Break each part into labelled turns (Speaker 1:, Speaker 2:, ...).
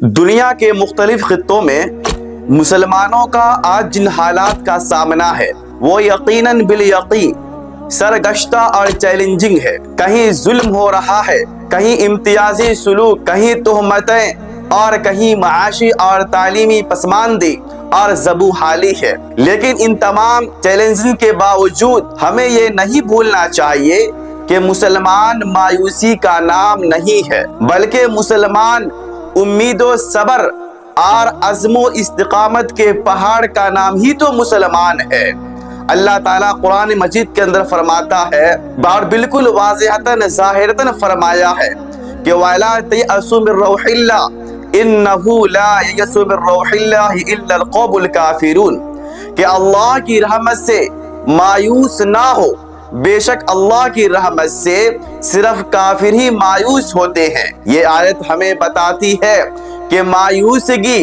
Speaker 1: दुनिया के मुख्तलिफ खित्तों में मुसलमानों का आज जिन हालात का सामना है वो यकीनन बिल यकीन सरगश्ता और चैलेंजिंग है। कहीं जुल्म हो रहा है, कहीं इम्तियाजी सुलूक, कहीं तोहमतें और कहीं माशी और तालीमी पसमानदी और ज़बू हाली है। लेकिन इन तमाम चैलेंजिंग के बावजूद हमें ये नहीं भूलना चाहिए कि मुसलमान मायूसी का नाम नहीं है, बल्कि मुसलमान उम्मीदो सबर और अज़्मो इस्तिकामत के पहाड़ का नाम ही तो मुसलमान है। अल्लाह ताला कुरान मजीद के अंदर फरमाता है और बिल्कुल वाज़िहतन ज़ाहिरतन फरमाया है कि वला तयअसु मिर रौहिल्लाह इन्नहु ला ययअसु मिर रौहिल्लाहि इल्लल कौमुल काफिरून, कि अल्लाह की रहमत से मायूस ना हो, बेशक अल्लाह की रहमत से सिर्फ काफिर ही मायूस होते हैं। ये आयत हमें बताती है कि मायूसगी,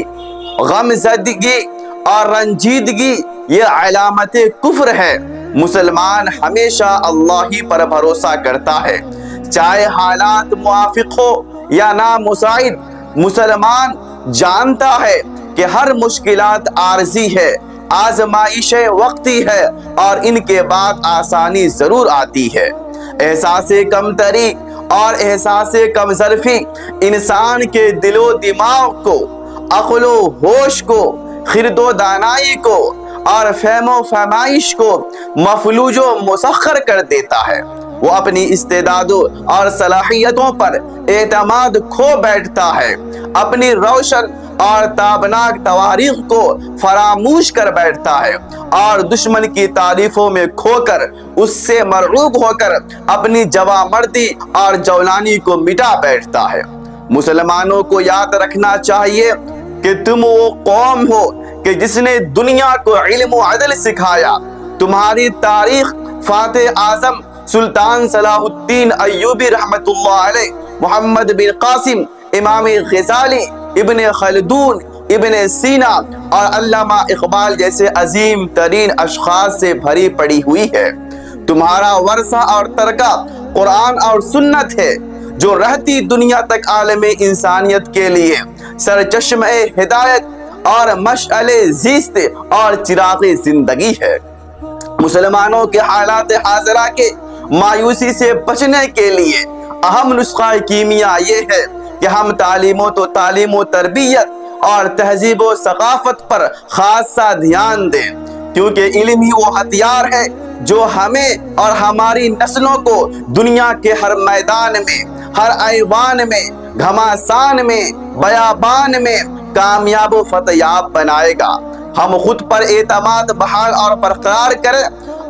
Speaker 1: गमज़दगी और रंजीदगी ये अलामत कुफ्र है। मुसलमान हमेशा अल्लाह ही पर भरोसा करता है, चाहे हालात मुआफिक हो या ना मुसाइद। मुसलमान जानता है कि हर मुश्किलात आर्जी है, आजमाइशें वक्ती है और इनके बाद आसानी जरूर आती है। एहसासे कमतरी और एहसासे कमजरफी इंसान के दिलो दिमाग को, अक्लो होश को, खिरदो दानाई को और फहमो फहमाइश को मफलूजो मुसख्खर कर देता है। वो अपनी इस्तेदादों और सलाहियतों पर एतमाद खो बैठता है, अपनी रोशन और ताबनाक तवारीख को फरामूश कर बैठता है और दुश्मन की तारीफों में खोकर उससे मरऊब होकर अपनी जवामर्दी और जौलानी को मिटा बैठता है। मुसलमानों को याद रखना चाहिए कि तुम वो कौम हो कि जिसने दुनिया को इल्म व अदल सिखाया। तुम्हारी तारीख फातेह आज़म सुल्तान सलाहुद्दीन अय्यूबी रहमतुल्लाह अलैह, मोहम्मद बिन कासिम, इमाम ग़ज़ाली, इब्न खलदून, इब्न सीना और अल्लामा इकबाल जैसे अजीम तरीन अशखास से भरी पड़ी हुई है। तुम्हारा वर्सा और तरका कुरान और सुन्नत है, जो रहती दुनिया तक आलमे इंसानियत के लिए सरचश्मे हिदायत और मशअले ज़ीस्त और चिराग़े ज़िंदगी है। मुसलमानों के हालात हाज़िरा के मायूसी से बचने के लिए अहम नुस्खा कीमिया ये है कि हम तालीमो तरबियत और तहजीब व सकाफत पर खासा ध्यान दें, क्योंकि इल्म ही वो हथियार है जो हमें और हमारी नस्लों को दुनिया के हर मैदान में, हर ऐवान में, घमासान में, बयाबान में कामयाब व फतयाब बनाएगा। हम खुद पर एतमाद बहाल और बरकरार करें,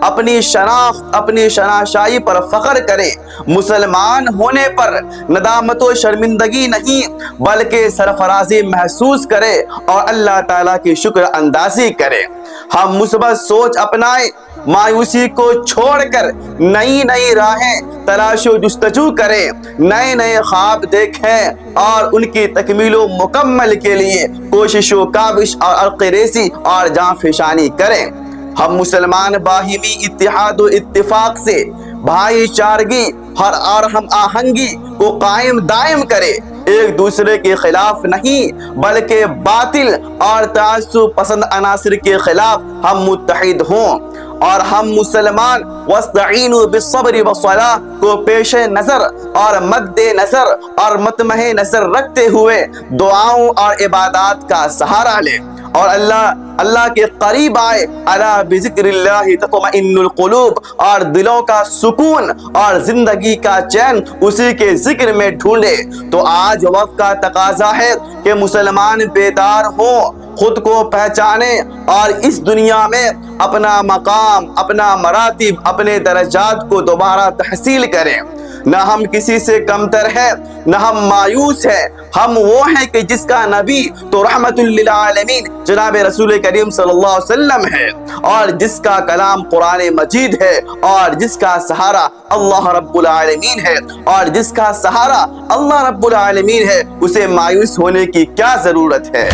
Speaker 1: अपनी शनाख्त, अपनी शनाशाई पर फख्र करें। मुसलमान होने पर नदामत व शर्मिंदगी नहीं बल्कि सरफराजी महसूस करें और अल्लाह ताला की शुक्र अंदाजी करें। हम मुस्बत सोच अपनाएं, मायूसी को छोड़कर नई नई राहें तलाशो जुस्तजू करें, नए नए ख्वाब देखें और उनकी तकमीलो मुकम्मल के लिए कोशिशो काविश और अर्क़रेसी और जांफिशानी करें। हम मुसलमान बाहिमी इत्तिहाद व इत्तिफाक से भाईचारगी और हम आहंगी को कायम दायम करें, एक दूसरे के खिलाफ नहीं बल्कि बातिल और तासुब पसंद अनासिर के खिलाफ हम मुत्तहिद हों। और हम मुसलमान वस्तईनु बिस्सब्रि वस्सलाह को पेश नज़र और मद्दे नज़र और मतमहे नज़र रखते हुए दुआओं और इबादत का सहारा लें और अल्लाह के करीब आए। अला बिज़िक्रिल्लाहि तत्मइन्नुल क़ुलूब, और दिलों का सुकून और जिंदगी का चैन उसी के जिक्र में ढूंढे। तो आज वक्त का तकाजा है कि मुसलमान बेदार हो, खुद को पहचाने और इस दुनिया में अपना मकाम, अपना मरातिब, अपने दर्जात को दोबारा तहसील करें। न हम किसी से कमतर है, न हम मायूस है। हम वो हैं कि जिसका नबी तो रहमतुल लिल आलमीन जनाब रसूल करीम सल्लल्लाहु अलैहि वसल्लम है और जिसका कलाम कुरान मजीद है और जिसका सहारा अल्लाह रब्बुल आलमीन है और जिसका सहारा अल्लाह रब्बुल आलमीन है, उसे मायूस होने की क्या जरूरत है।